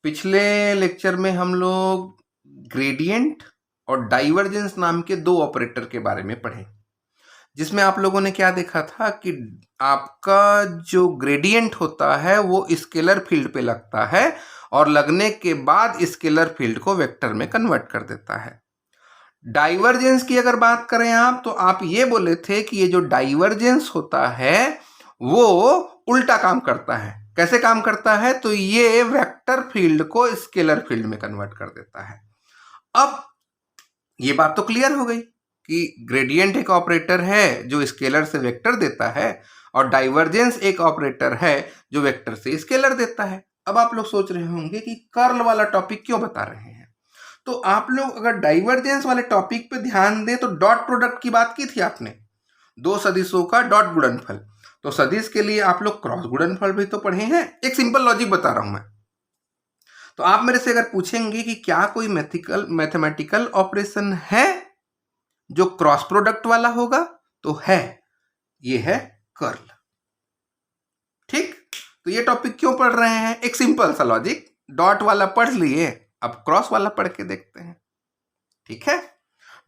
पिछले लेक्चर में हम लोग ग्रेडियंट और डाइवर्जेंस नाम के दो ऑपरेटर के बारे में पढ़े, जिसमें आप लोगों ने क्या देखा था कि आपका जो ग्रेडियंट होता है वो स्केलर फील्ड पे लगता है और लगने के बाद स्केलर फील्ड को वेक्टर में कन्वर्ट कर देता है। डाइवर्जेंस की अगर बात करें आप, तो आप ये बोले थे कि ये जो डाइवर्जेंस होता है वो उल्टा काम करता है। कैसे काम करता है? तो ये वेक्टर फील्ड को स्केलर फील्ड में कन्वर्ट कर देता है। अब ये बात तो क्लियर हो गई कि ग्रेडियंट एक ऑपरेटर है जो स्केलर से वेक्टर देता है और डाइवर्जेंस एक ऑपरेटर है जो वेक्टर से स्केलर देता है। अब आप लोग सोच रहे होंगे कि कर्ल वाला टॉपिक क्यों बता रहे हैं। तो आप लोग अगर डाइवर्जेंस वाले टॉपिक पे ध्यान दें तो डॉट प्रोडक्ट की बात की थी आपने, दो सदिशों का डॉट गुणनफल। तो सदिश के लिए आप लोग क्रॉस गुणनफल भी तो पढ़े हैं। एक सिंपल लॉजिक बता रहा हूं मैं। तो आप मेरे से अगर पूछेंगे कि क्या कोई मैथमेटिकल ऑपरेशन है जो क्रॉस प्रोडक्ट वाला होगा, तो है, ये है कर्ल। ठीक, तो ये टॉपिक क्यों पढ़ रहे हैं? एक सिंपल सा लॉजिक, डॉट वाला पढ़ लिए, अब क्रॉस वाला पढ़ के देखते हैं। ठीक है,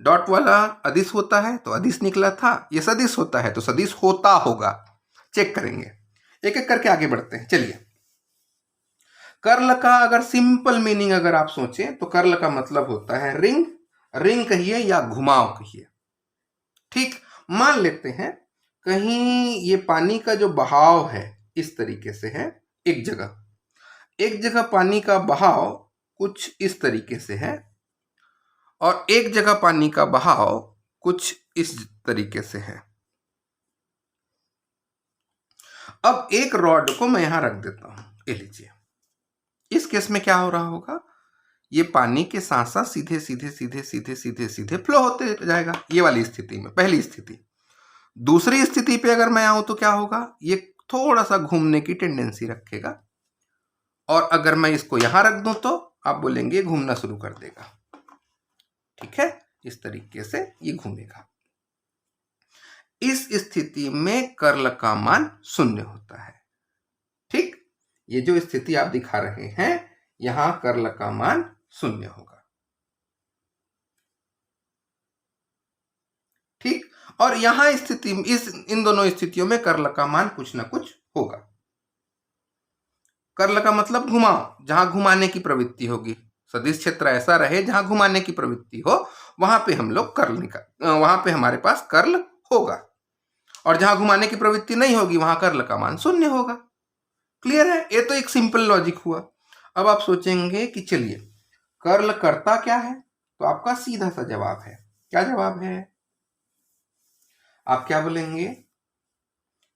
डॉट वाला अदिश होता है तो अदिश निकला था, ये सदिश होता है तो सदिश होता होगा। चेक करेंगे, एक एक करके आगे बढ़ते हैं। चलिए, कर्ल का अगर सिंपल मीनिंग अगर आप सोचें तो कर्ल का मतलब होता है रिंग, रिंग कहिए या घुमाव कहिए। ठीक, मान लेते हैं कहीं ये पानी का जो बहाव है इस तरीके से है, एक जगह पानी का बहाव कुछ इस तरीके से है और एक जगह पानी का बहाव कुछ इस तरीके से है। अब एक रॉड को मैं यहां रख देता हूं, ये लीजिए। इस केस में क्या हो रहा होगा, ये पानी के साथ साथ सीधे सीधे सीधे सीधे सीधे सीधे फ्लो होते जाएगा। ये वाली स्थिति में, पहली स्थिति। दूसरी स्थिति पे अगर मैं आऊं तो क्या होगा, ये थोड़ा सा घूमने की टेंडेंसी रखेगा और अगर मैं इसको यहां रख दूं तो आप बोलेंगे घूमना शुरू कर देगा। ठीक है, इस तरीके से ये घूमेगा। इस स्थिति में कर्ल का मान शून्य होता है। ठीक, ये जो स्थिति आप दिखा रहे हैं यहां कर्ल का मान शून्य होगा। ठीक, और यहां स्थिति इन दोनों स्थितियों में कर्ल का मान कुछ ना कुछ होगा। कर्ल का मतलब घुमाव, जहां घुमाने की प्रवृत्ति होगी। सदिश क्षेत्र ऐसा रहे जहां घुमाने की प्रवृत्ति हो, वहां पे हम लोग वहां पे हमारे पास कर्ल होगा। और जहां घुमाने की प्रवृत्ति नहीं होगी वहां कर्ल का मान शून्य होगा। क्लियर है? ये तो एक सिंपल लॉजिक हुआ। अब आप सोचेंगे कि चलिए कर्ल करता क्या है, तो आपका सीधा सा जवाब है। क्या जवाब है? आप क्या बोलेंगे?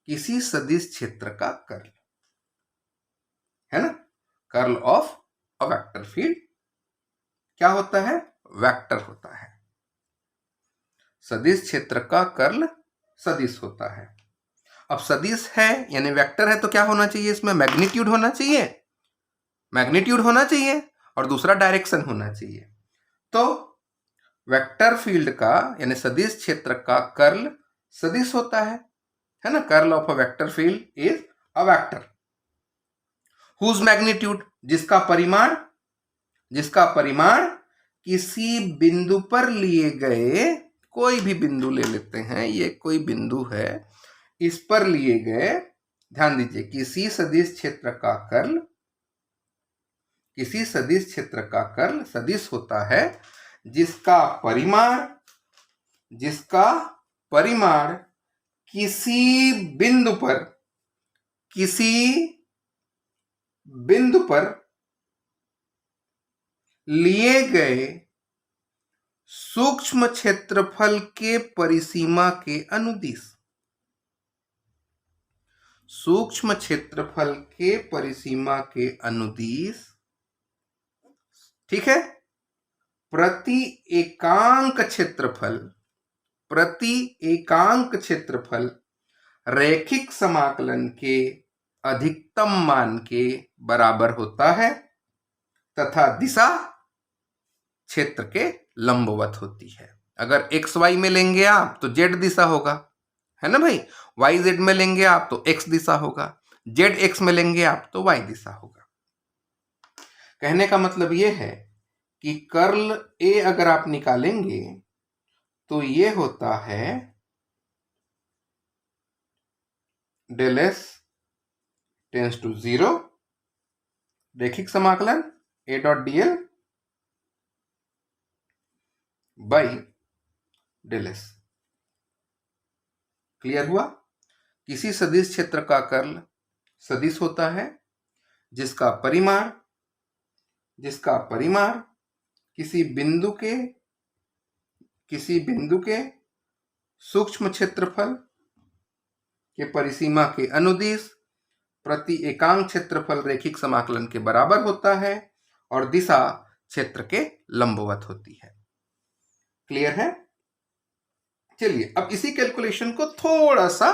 किसी सदिश क्षेत्र का कर्ल, है ना। Curl of a vector field क्या होता है? वेक्टर होता है। सदिश क्षेत्र का कर्ल सदिश होता है। अब सदिश है यानी वेक्टर है तो क्या होना चाहिए इसमें? मैग्नीट्यूड होना चाहिए, मैग्नीट्यूड होना चाहिए और दूसरा डायरेक्शन होना चाहिए। तो वेक्टर फील्ड का यानी सदिश क्षेत्र का कर्ल सदिश होता है ना। Curl of a vector field is a vector whose magnitude, जिसका परिमाण किसी बिंदु पर लिए गए, कोई भी बिंदु ले लेते हैं, ये कोई बिंदु है, इस पर लिए गए, ध्यान दीजिए, किसी सदिश क्षेत्र का कर्ल सदिश होता है जिसका परिमाण किसी बिंदु पर लिए गए सूक्ष्म क्षेत्रफल के परिसीमा के अनुदिश, सूक्ष्म क्षेत्रफल के परिसीमा के अनुदिश, ठीक है, प्रति एकांक क्षेत्रफल रैखिक समाकलन के अधिकतम मान के बराबर होता है तथा दिशा क्षेत्र के लंबवत होती है। अगर एक्स वाई में लेंगे आप तो जेड दिशा होगा, है ना भाई। वाई जेड में लेंगे आप तो एक्स दिशा होगा, जेड एक्स में लेंगे आप तो वाई दिशा होगा। कहने का मतलब ये है कि कर्ल ए अगर आप निकालेंगे तो ये होता है डेल एस टेंस टू 0 रैखिक समाकलन A dot D L by del S. Clear हुआ? किसी सदिश क्षेत्र का कर्ल सदिश होता है जिसका परिमाण किसी बिंदु के सूक्ष्म क्षेत्रफल के परिसीमा के अनुदिश प्रति एकांक क्षेत्रफल रैखिक समाकलन के बराबर होता है और दिशा क्षेत्र के लंबवत होती है। क्लियर है? चलिए अब इसी कैलकुलेशन को थोड़ा सा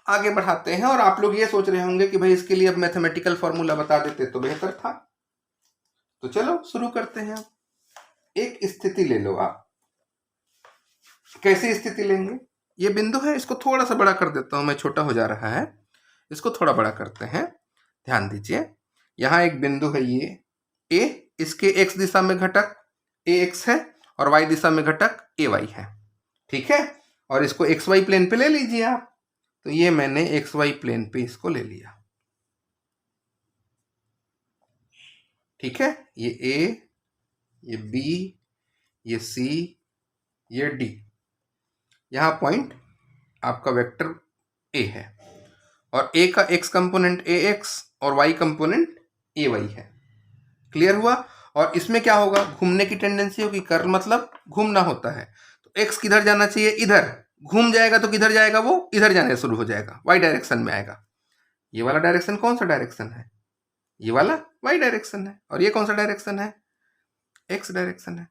आगे बढ़ाते हैं और आप लोग ये सोच रहे होंगे कि भाई इसके लिए अब मैथमेटिकल फॉर्मूला बता देते तो बेहतर था। तो चलो शुरू करते हैं। एक स्थिति ले लो आप। कैसी स्थिति लेंगे? ये बिंदु है, इसको थोड़ा सा बड़ा कर देता हूं मैं, छोटा हो जा रहा है, इसको थोड़ा बड़ा करते हैं। ध्यान दीजिए, यहां एक बिंदु है ये ए, इसके x दिशा में घटक ax है और y दिशा में घटक ay है। ठीक है, और इसको xy प्लेन पे ले लीजिए आप। तो ये मैंने xy प्लेन पे इसको ले लिया। ठीक है, ये a, ये b, ये c, ये d। यहां पॉइंट आपका वेक्टर a है और a का x कंपोनेंट ax और y कंपोनेंट ay है। क्लियर हुआ? और इसमें क्या होगा? घूमने की टेंडेंसी होगी। कर्ल मतलब घूमना होता है। तो x किधर जाना चाहिए? इधर। घूम जाएगा तो किधर जाएगा? वो इधर जाने शुरू हो जाएगा, y डायरेक्शन में आएगा। ये वाला डायरेक्शन कौन सा डायरेक्शन है? ये वाला y डायरेक्शन है। और ये कौन सा डायरेक्शन है? x डायरेक्शन है।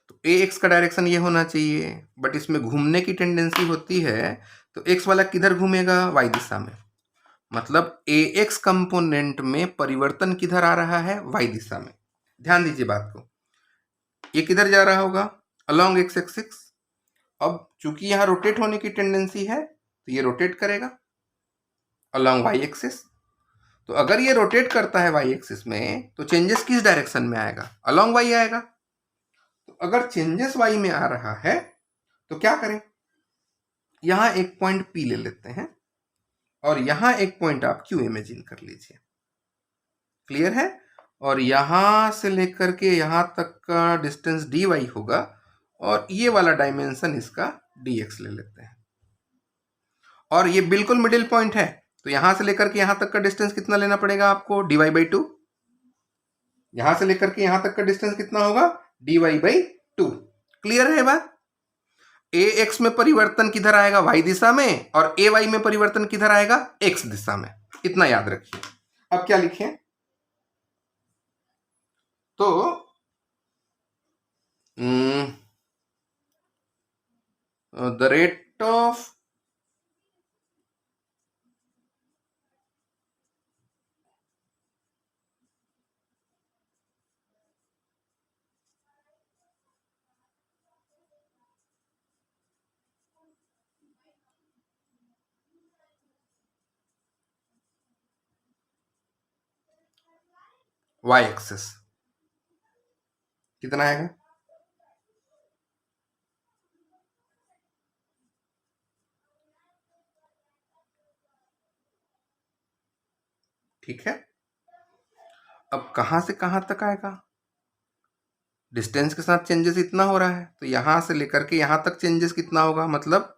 तो ax का डायरेक्शन ये होना चाहिए, बट इसमें घूमने की टेंडेंसी होती है। तो x वाला किधर घूमेगा? y दिशा में। मतलब ax कंपोनेंट में परिवर्तन किधर आ रहा है? y दिशा में। ध्यान दीजिए बात को। ये किधर जा रहा होगा? Along x axis. अब चूंकि यहां रोटेट होने की टेंडेंसी है तो ये रोटेट करेगा अलोंग y एक्सिस। तो अगर ये रोटेट करता है y एक्सिस में तो चेंजेस किस डायरेक्शन में आएगा? अलोंग y आएगा। तो अगर चेंजेस y में आ रहा है तो क्या करें? यहां एक पॉइंट P ले लेते हैं और यहां एक पॉइंट आप Q इमेजिन कर लीजिए। क्लियर है? और यहां से लेकर के यहां तक का डिस्टेंस dy होगा और ये वाला डायमेंशन इसका dx ले लेते हैं। और ये बिल्कुल मिडिल पॉइंट है, तो यहां से लेकर के यहां तक का डिस्टेंस कितना लेना पड़ेगा आपको? dy/2। यहां से लेकर के यहां तक का डिस्टेंस कितना होगा? dy/2। क्लियर है बात? ax में परिवर्तन किधर आएगा? y दिशा में, और ay में परिवर्तन किधर आएगा? x दिशा में। इतना याद रखिए। अब क्या लिखें? तो the rate of y axis कितना आएगा? ठीक है, अब कहां से कहां तक आएगा? डिस्टेंस के साथ चेंजेस इतना हो रहा है, तो यहां से लेकर के यहां तक चेंजेस कितना होगा? मतलब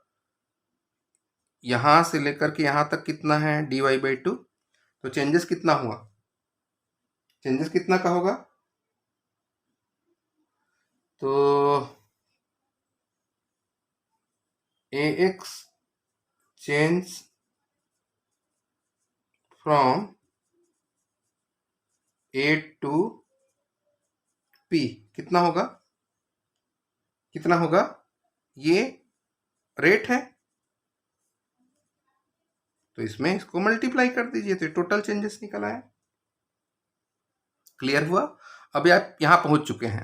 यहां से लेकर के यहां तक कितना है? dy/2। तो चेंजेस कितना हुआ? चेंजेस कितना का होगा? तो ax change from a to p कितना होगा? कितना होगा? ये रेट है तो इसमें इसको मल्टीप्लाई कर दीजिए तो टोटल चेंजेस निकल आया। क्लियर हुआ? अब आप यहां पहुंच चुके हैं।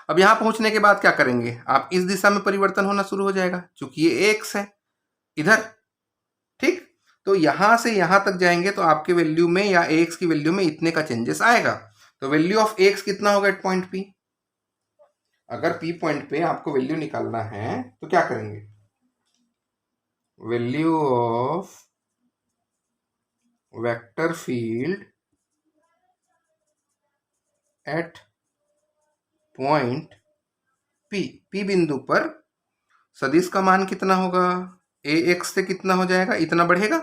अब यहां पहुंचने के बाद क्या करेंगे? आप इस दिशा में परिवर्तन होना शुरू हो जाएगा, क्योंकि ये x है इधर। ठीक, तो यहां से यहां तक जाएंगे तो आपके वैल्यू में या ax की वैल्यू में इतने का चेंजेस आएगा। तो वैल्यू ऑफ ax कितना होगा एट पॉइंट P? अगर P पॉइंट पे आपको वैल्यू निकालना है तो क्या करेंगे? Value of vector field at point P बिंदु पर सदिश का मान कितना होगा? ax से कितना हो जाएगा? इतना बढ़ेगा।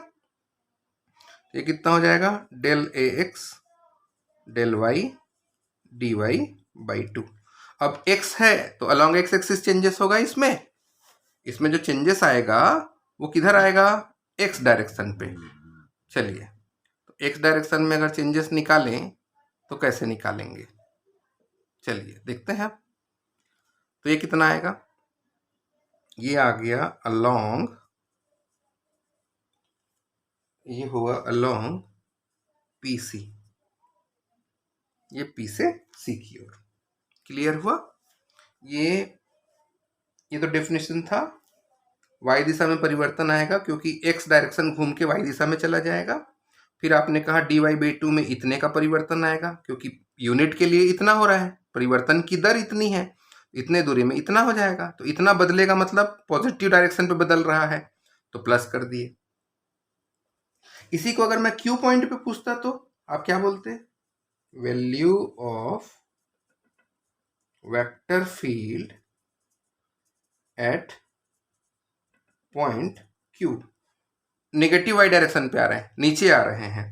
ये कितना हो जाएगा? Del ax del y dy by 2। अब x है तो अलॉन्ग x एक्सिस चेंजेस होगा इसमें जो चेंजेस आएगा वो किधर आएगा? x डायरेक्शन पे। चलिए, तो x डायरेक्शन में अगर चेंजेस निकालें तो कैसे निकालेंगे? चलिए देखते हैं। तो ये कितना आएगा? ये आ गया अलॉन्ग, ये हुआ अलॉन्ग PC, ये P से C की ओर। क्लियर हुआ? ये तो डेफिनेशन था। y दिशा में परिवर्तन आएगा क्योंकि x डायरेक्शन घूम के y दिशा में चला जाएगा। फिर आपने कहा dy बाई 2 में इतने का परिवर्तन आएगा क्योंकि यूनिट के लिए इतना हो रहा है, परिवर्तन की दर इतनी है, इतने दूरी में इतना हो जाएगा। तो इतना बदलेगा मतलब पॉजिटिव डायरेक्शन पे बदल रहा है, तो प्लस कर दिए। इसी को अगर मैं Q पॉइंट पे पूछता तो आप क्या बोलते? Value of vector field at point Q, negative y direction पे आ रहे हैं, नीचे आ रहे हैं,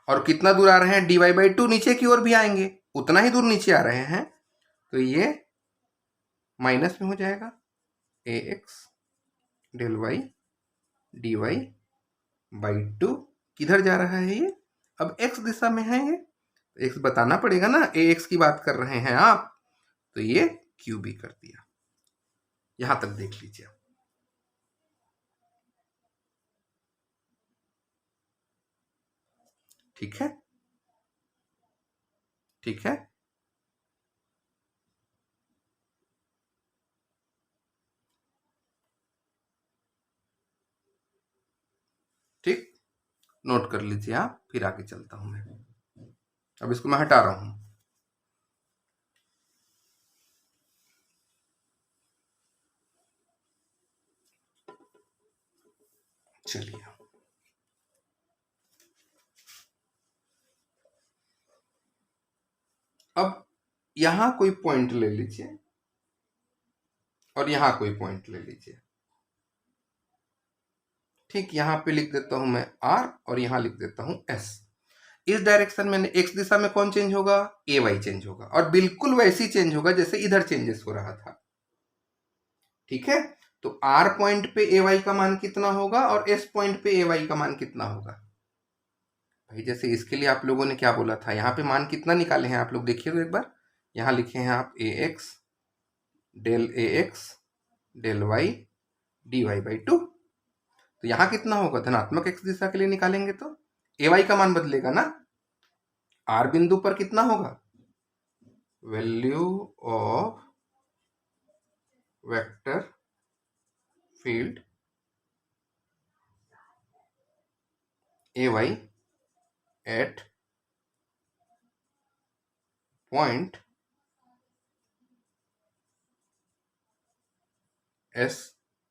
और कितना दूर आ रहे हैं? dy बाई 2 नीचे की ओर भी आएंगे, उतना ही दूर नीचे आ रहे हैं, तो ये माइनस में हो जाएगा ax del y dy by 2। किधर जा रहा है ये? अब x दिशा में है ये, x बताना पड़ेगा ना, ax की बात कर रहे हैं आप, तो ये q भी कर दिया। यहां तक देख लीजिए। ठीक है, ठीक है। ठीक, नोट कर लीजिए आप, फिर आगे चलता हूं मैं। अब इसको मैं हटा रहा हूं। चलिए, अब यहां कोई पॉइंट ले लीजिए और यहां कोई पॉइंट ले लीजिए। ठीक, यहां पे लिख देता हूं मैं R और यहां लिख देता हूं S। इस डायरेक्शन में x दिशा में कौन चेंज होगा? ay चेंज होगा, और बिल्कुल वैसी चेंज होगा जैसे इधर चेंजेस हो रहा था। ठीक है, तो R पॉइंट पे ay का मान कितना होगा और S पॉइंट पे ay का मान कितना होगा? भाई जैसे इसके लिए आप लोगों ने क्या बोला था, यहाँ पे मान कितना निकाले हैं आप लोग? देखिए तो एक बार, यहाँ लिखे हैं आप ax del y dy by 2। तो यहाँ कितना होगा? धनात्मक x दिशा के लिए निकालेंगे तो ay का मान बदलेगा ना। R बिंदु पर कितना होगा? Value of vector field ay at point S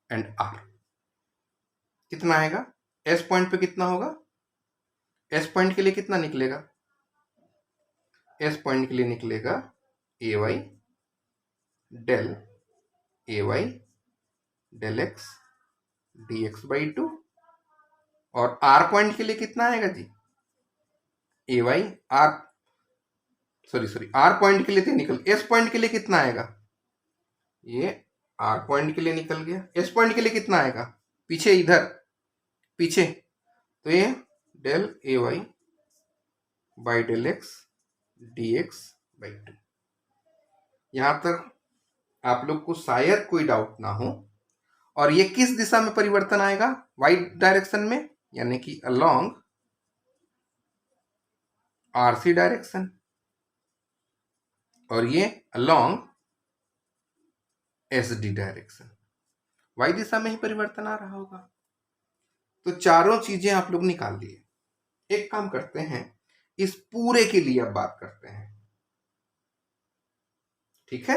and R कितना आएगा? S पॉइंट पे कितना होगा? S पॉइंट के लिए कितना निकलेगा? S पॉइंट के लिए निकलेगा ay del x dx by 2, और R पॉइंट के लिए कितना आएगा जी? ay r sorry R point के लिए तो निकल, S पॉइंट के लिए कितना आएगा? ये R पॉइंट के लिए निकल गया। S पॉइंट के लिए कितना आएगा? पीछे, इधर पीछे, तो ये del ay by del x dx by 2। यहां तक आप लोग को शायद कोई डाउट ना हो। और ये किस दिशा में परिवर्तन आएगा? y डायरेक्शन में, यानी कि अलोंग RC डायरेक्शन, और ये अलोंग SD डायरेक्शन। y दिशा में ही परिवर्तन आ रहा होगा। तो चारों चीजें आप लोग निकाल लिए। एक काम करते हैं, इस पूरे के लिए अब बात करते हैं, ठीक है।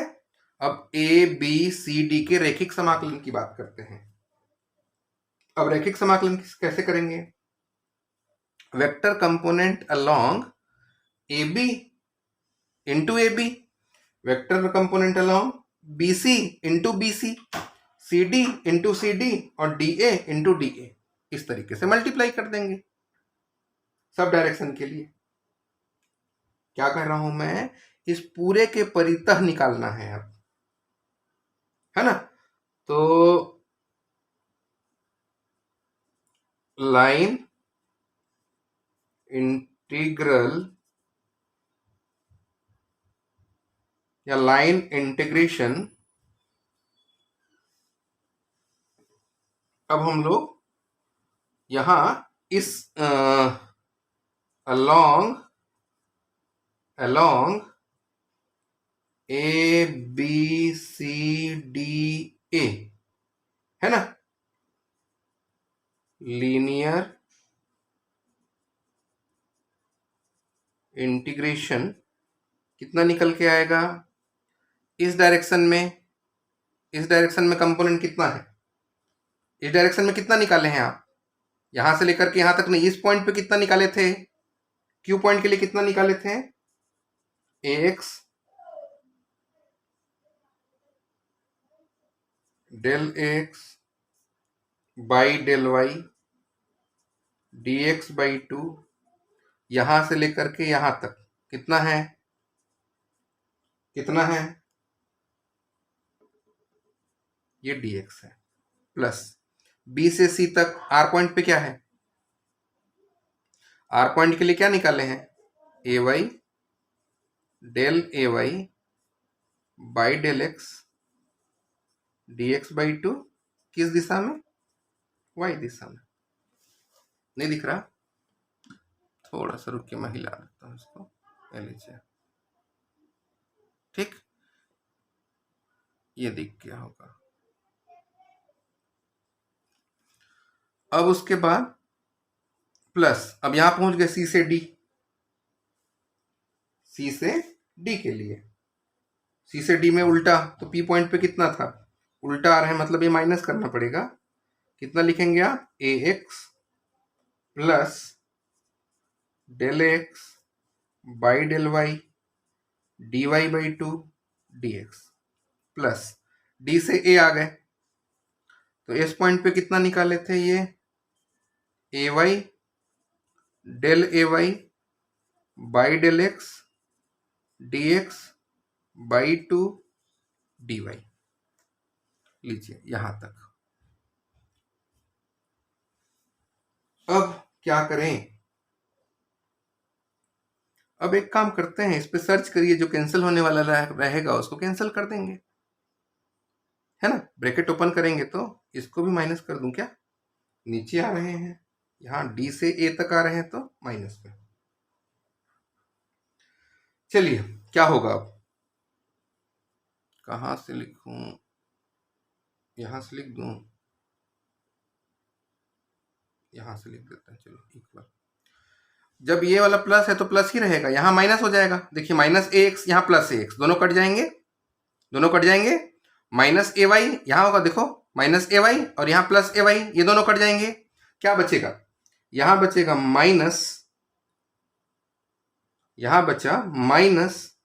अब ए बी सी डी के रैखिक समाकलन की बात करते हैं। अब रैखिक समाकलन कैसे करेंगे? Vector component along A B into A B, vector component along B C into B C, C D into C D और D A into D A, इस तरीके से मल्टीप्लाई कर देंगे सब डायरेक्शन के लिए। क्या कर रहा हूं मैं? इस पूरे के परितः निकालना है अब, है ना। तो लाइन इंटीग्रल या लाइन इंटीग्रेशन, अब हम लोग यहां इस along A B C D A, है ना, लीनियर इंटीग्रेशन कितना निकल के आएगा? इस डायरेक्शन में कंपोनेंट कितना है? इस डायरेक्शन में कितना निकाले हैं आप? यहां से लेकर के यहां तक नहीं, इस पॉइंट पे कितना निकाले थे? क्यू पॉइंट के लिए कितना निकाले थे? X del X by del Y D X by two, यहां से लेकर के यहां तक कितना है? ये डी एक्स है, प्लस बी से सी तक आर पॉइंट पे क्या है? आर पॉइंट के लिए क्या निकाले हैं? A Y del A Y by del X D X by two, किस दिशा में? वाई दिशा में। नहीं दिख रहा? थोड़ा सा रुक के मैं हिला देता हूं इसको, लीजिए, ठीक, ये दिख गया होगा। अब उसके बाद प्लस, अब यहां पहुंच गए सी से डी, सी से डी के लिए, सी से डी में उल्टा, तो पी पॉइंट पे कितना था? उल्टा आ रहा है, मतलब ये माइनस करना पड़ेगा। कितना लिखेंगे आप? A X plus del X by del Y D Y by two D X, plus D से ए आ गए, तो इस पॉइंट पे कितना निकाले थे? ये A Y del A Y by del X D X by two D Y, लीजिए यहां तक। अब क्या करें? अब एक काम करते हैं, इस पे सर्च करिए, जो कैंसिल होने वाला रहेगा उसको कैंसिल कर देंगे, है ना। ब्रैकेट ओपन करेंगे तो इसको भी माइनस कर दूं क्या? नीचे आ रहे हैं, यहां डी से ए तक आ रहे हैं तो माइनस में। चलिए क्या होगा अब? कहां से लिखूं? यहां से लिख दूं, यहां से लिख देता हूं, चलो इक्वल। जब ये वाला प्लस है तो प्लस ही रहेगा, यहां माइनस हो जाएगा। देखिए माइनस ए एक्स, यहां प्लस ए एक्स, दोनों कट जाएंगे, माइनस ए वाई यहां होगा, देखो माइनस ए वाई, और यहां प्लस ए वाई, ये दोनों कट जाएंगे। क्या बचेगा? यहां बचेगा माइनस, यहां बचा minus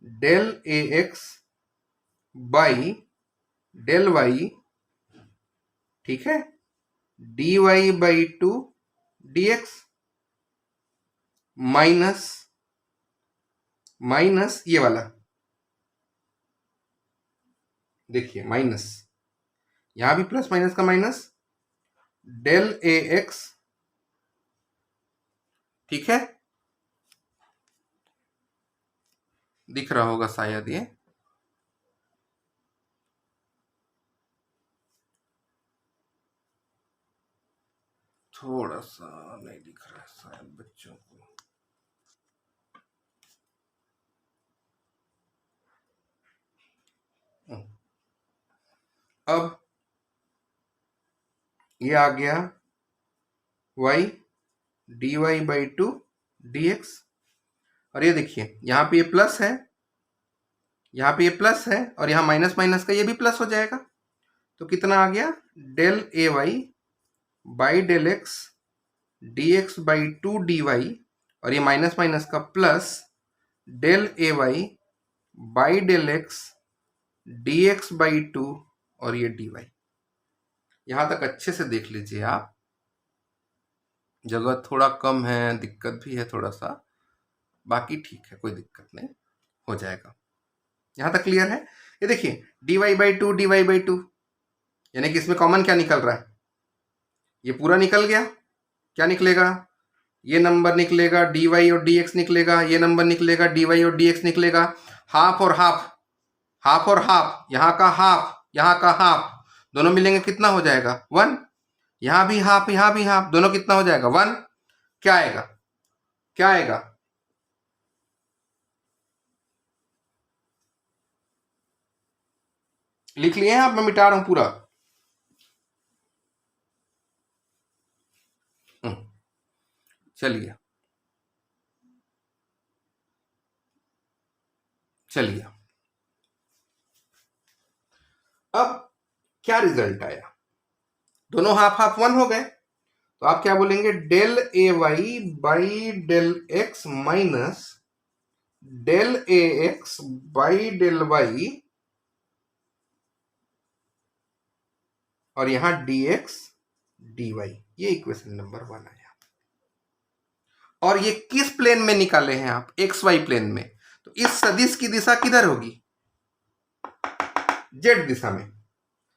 del A X by del Y, ठीक है, D Y by two D X, minus ये वाला, देखिए माइनस, यहां भी प्लस माइनस का माइनस, डेल ए एक्स, ठीक है, दिख रहा होगा शायद ये, थोड़ा सा नहीं दिख रहा है शायद बच्चों को। अब ये आ गया Y D Y by two D X. और ये देखिए यहाँ पे ये प्लस है, यहाँ पे ये प्लस है, और यहाँ माइनस माइनस का ये भी प्लस हो जाएगा। तो कितना आ गया, del A Y by del X D X by two D Y, और ये माइनस माइनस का plus del A Y by del X D X by two, और ये डी वाई। यहां तक अच्छे से देख लीजिए आप, जगह थोड़ा कम है, दिक्कत भी है थोड़ा सा, बाकी ठीक है, कोई दिक्कत नहीं, हो जाएगा। यहां तक क्लियर है। ये देखिए D Y by two D Y by two, यानी कि इसमें कॉमन क्या निकल रहा है, ये पूरा निकल गया। क्या निकलेगा, ये नंबर निकलेगा, डी वाई और डी एक्स निकलेगा, ये नंबर निकलेगा, डी वाई और डी एक्स निकलेगा। हाफ और हाफ, हाफ और हाफ, यहाँ का हाफ, यहाँ का हाफ, दोनों मिलेंगे कितना हो जाएगा, 1। यहाँ भी हाफ, यहाँ भी हाफ, दोनों कितना हो जाएगा, 1। क्या आएगा, क्या आएगा, लिख लिए हैं आप, मैं मिटा रहा हूं पूरा। चलिए चलिए, अब क्या रिजल्ट आया, दोनों हाफ हाफ 1 हो गए। तो आप क्या बोलेंगे, del A Y by del X minus del A X by del Y, और यहां डी एक्स डी वाई, ये इक्वेशन नंबर 1 आया। और ये किस प्लेन में निकाले हैं आप, एक्स वाई प्लेन में। तो इस सदिश की दिशा किधर होगी, जेड दिशा में।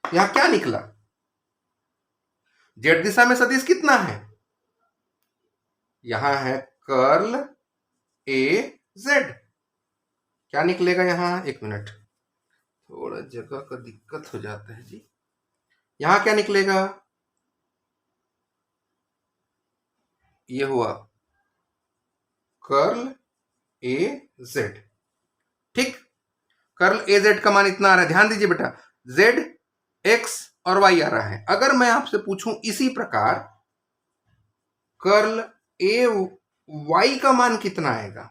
यहां क्या निकला, जेड दिशा में सदिश कितना है, यहां है कर्ल ए जेड। क्या निकलेगा यहां, एक मिनट, थोड़ा जगह का दिक्कत हो जाता है जी। यहां क्या निकलेगा, ये हुआ कर्ल ए जेड। ठीक, कर्ल ए जेड का मान इतना आ रहा है, ध्यान दीजिए बेटा, जेड एक्स और वाई आ रहा है। अगर मैं आपसे पूछूं इसी प्रकार कर्ल ए वाई का मान कितना आएगा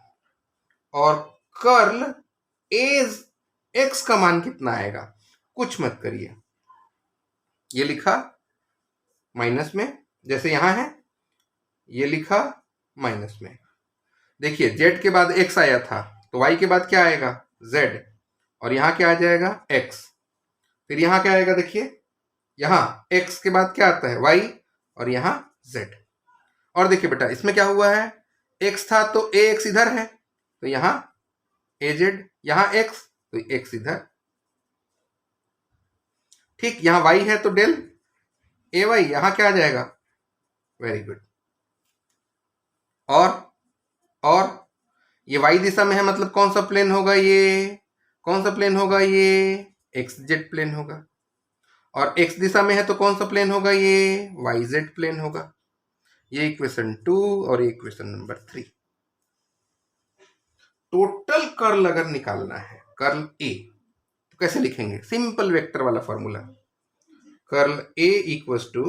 और कर्ल ए एक्स का मान कितना आएगा, कुछ मत करिए, ये लिखा माइनस में, जैसे यहां है ये लिखा माइनस में। देखिए जेड के बाद एक्स आया था, तो वाई के बाद क्या आएगा, जेड, और यहां क्या आ जाएगा, एक्स। फिर यहां क्या आएगा, देखिए यहां एक्स के बाद क्या आता है, वाई, और यहां जेड। और देखिए बेटा इसमें क्या हुआ है, एक्स था तो ए एक्स इधर है, तो यहां ए जेड, यहां एक्स तो एक्स इधर। ठीक, यहां वाई है तो डेल ए वाई, यहां क्या आ जाएगा, वेरी गुड। और ये वाई दिशा में है, मतलब कौन सा प्लेन होगा, ये कौन सा प्लेन होगा, ये एक्स जेड प्लेन होगा। और एक्स दिशा में है तो कौन सा प्लेन होगा, ये वाई जेड प्लेन होगा। ये इक्वेशन 2 और ये इक्वेशन नंबर 3। टोटल कर्ल अगर निकालना है, कर्ल ए, तो कैसे लिखेंगे, सिंपल वेक्टर वाला formula, curl A equals to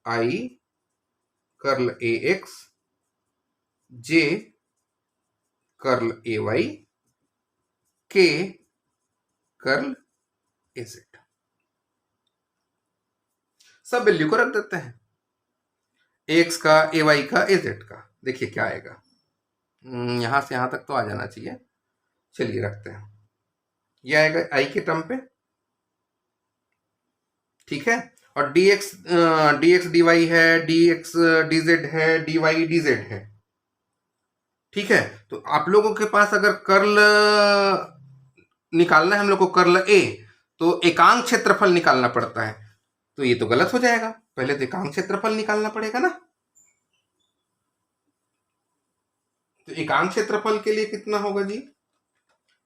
I curl A X J curl A Y K curl A Z. सब वैल्यू को रख देते हैं, एक्स का, ए वाई का, ए जेड का। देखिए क्या आएगा, यहां से यहां तक तो आ जाना चाहिए, चलिए रखते हैं, ये आएगा आई के टर्म पे, ठीक है। और डी एक्स डी वाई है, डी एक्स डी जेड है, डी वाई डी जेड है, ठीक है। तो आप लोगों के पास अगर कर्ल निकालना है हम लोग को, कर्ल ए, तो एकांक क्षेत्रफल निकालना पड़ता है, तो ये तो गलत हो जाएगा, पहले तो एकांक क्षेत्रफल निकालना पड़ेगा ना। तो एकांक क्षेत्रफल के लिए कितना होगा जी,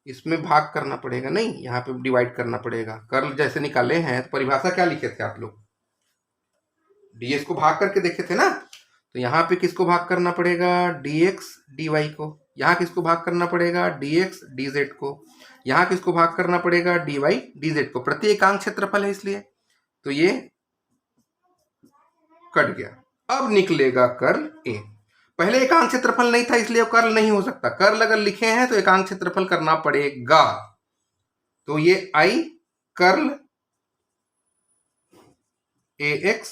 इसमें भाग करना पड़ेगा, नहीं यहाँ पे डिवाइड करना पड़ेगा। कर्ल जैसे निकाले हैं तो परिभाषा क्या लिखे थे आप लोग, डीएस को भाग करके देखे थे ना, तो यहाँ पे किसको भाग करना पड़ेगा, डीएक्स डीवाई को, यहाँ किसको भाग करना पड़ेगा, डीएक्स डीजेड को, यहाँ किसको भाग करना पड़ेगा, डीवाई डीजेड को। प्रति एकांक क्षेत्रफल है इसलिए, तो ये कट गया। अब निकलेगा कर्ल ए। पहले एकांक क्षेत्रफल नहीं था इसलिए कर्ल नहीं हो सकता। कर्ल अगर लिखे हैं तो एकांक क्षेत्रफल करना पड़ेगा। तो ये I curl A X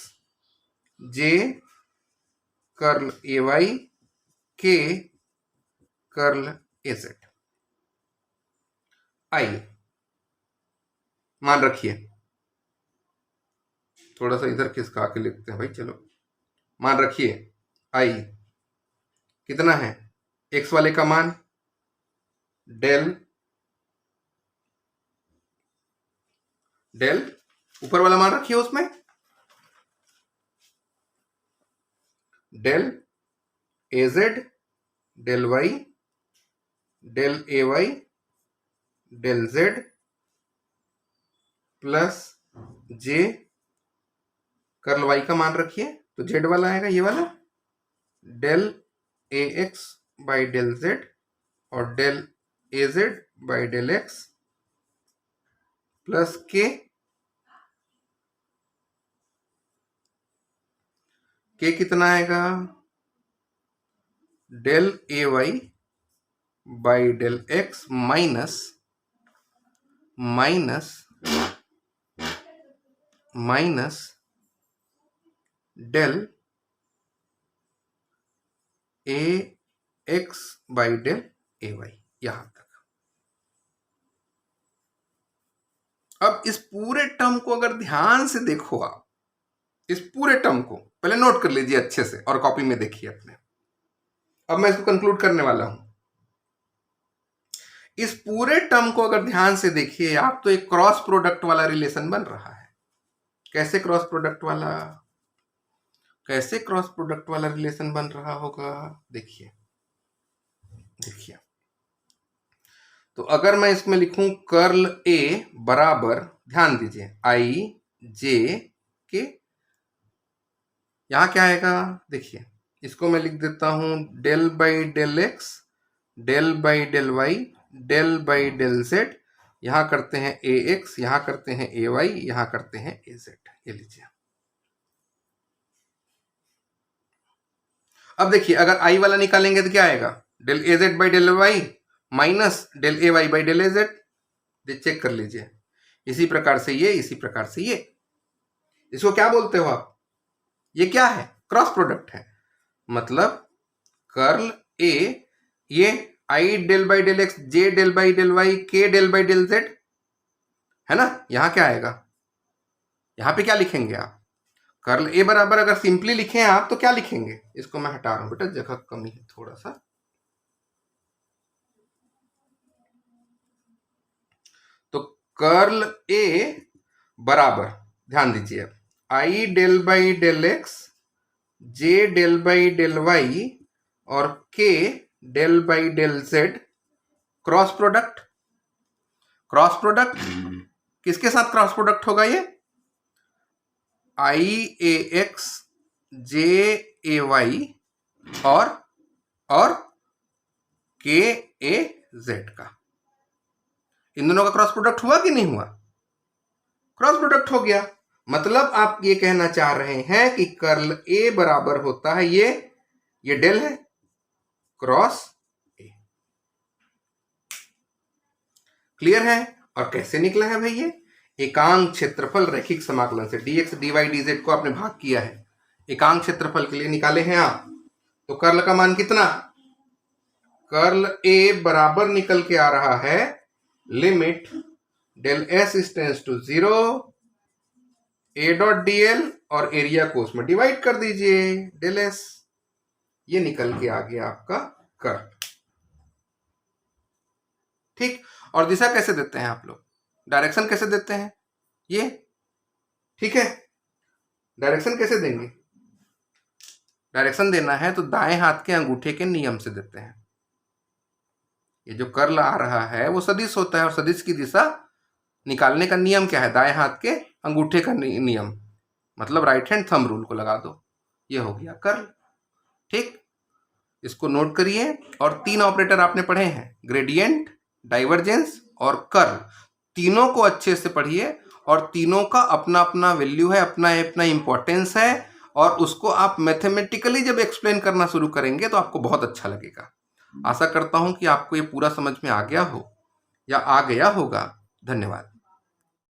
J curl A Y K curl A Z. I मान रखिए, थोड़ा सा इधर खिसका के लिखते हैं भाई। चलो मान रखिए आई कितना है, एक्स वाले का मान डेल डेल ऊपर वाला मान रखिए, उसमें del A Z del Y del A Y del Z plus J curl Y का मान रखिए तो जेड वाला आएगा ये वाला, del A X by del Z और del A Z by del X plus K कितना आएगा, del A Y by del X minus minus minus del A X by del A Y, यहां तक। अब इस पूरे टर्म को अगर ध्यान से देखो आप, इस पूरे टर्म को पहले नोट कर लीजिए अच्छे से और कॉपी में देखिए अपने। अब मैं इसको कंक्लूड करने वाला हूं। इस पूरे टर्म को अगर ध्यान से देखिए आप तो एक क्रॉस प्रोडक्ट वाला रिलेशन बन रहा है। कैसे क्रॉस प्रोडक्ट वाला, कैसे क्रॉस प्रोडक्ट वाला रिलेशन बन रहा होगा, देखिए देखिए। तो अगर मैं इसमें लिखूं कर्ल ए बराबर, ध्यान दीजिए, आई जे के, यहां क्या आएगा देखिए, इसको मैं लिख देता हूं del by del X del by del Y del by del Z, यहां करते हैं ए एक्स, यहां करते हैं ए वाई, यहां करते हैं ए जेड। ये लीजिए। अब देखिए अगर आई वाला निकालेंगे तो क्या आएगा, del A Z by del Y minus del A Y by del A Z. Check कर लीजिए, इसी प्रकार से ये, इसी प्रकार से ये। इसको क्या बोलते हो आप, ये क्या है, क्रॉस प्रोडक्ट है। मतलब कर्ल ए, ये I del by del X J del by del Y K del by del Z है ना। यहां क्या आएगा, यहां पे क्या लिखेंगे आप, कर्ल ए बराबर, अगर सिंपली लिखे हैं आप तो क्या लिखेंगे, इसको मैं हटा रहा हूं बेटा, जगह कमी है थोड़ा सा। तो कर्ल ए बराबर, ध्यान दीजिए, I del by del X J del by del Y और K del by del Z, cross product. Cross product किसके साथ क्रॉस प्रोडक्ट होगा, ये आई ए एक्स जे ए वाई और के ए जेड का। इन दोनों का क्रॉस प्रोडक्ट हुआ कि नहीं हुआ, क्रॉस प्रोडक्ट हो गया। मतलब आप ये कहना चाह रहे हैं कि कर्ल ए बराबर होता है ये डेल है क्रॉस ए। क्लियर है। और कैसे निकला है भाई, ये एकांक क्षेत्रफल रैखिक समाकलन से, dx dy dz को आपने भाग किया है, एकांक क्षेत्रफल के लिए निकाले हैं आप। तो कर्ल का मान कितना, कर्ल ए बराबर निकल के आ रहा है limit del S tends to 0 A dot D L और एरिया को उसमें डिवाइड कर दीजिए डेल एस, ये निकल के आ गया आपका कर्ल। ठीक। और दिशा कैसे देते हैं आप लोग, डायरेक्शन कैसे देते हैं ये, ठीक है। डायरेक्शन कैसे देंगे, डायरेक्शन देना है तो दाएं हाथ के अंगूठे के नियम से देते हैं। ये जो कर्ल आ रहा है वो सदिश होता है और सदिश की दिशा निकालने का नियम क्या है, दाएं हाथ के अंगूठे का नियम, मतलब राइट हैंड थंब रूल को लगा दो, ये हो गया कर्ल। ठीक, इसको नोट करिए। और 3 ऑपरेटर आपने पढ़े हैं, ग्रेडियंट, डाइवर्जेंस और कर्ल। तीनों को अच्छे से पढ़िए और तीनों का अपना अपना वैल्यू है, अपना अपना इंपॉर्टेंस है और उसको आप मैथमेटिकली जब एक्सप्लेन करना शुरू करेंगे तो आपको बहुत अच्छा लगेगा। आशा करता हूँ कि आपको ये पूरा समझ में आ गया हो या आ गया होगा। धन्यवाद।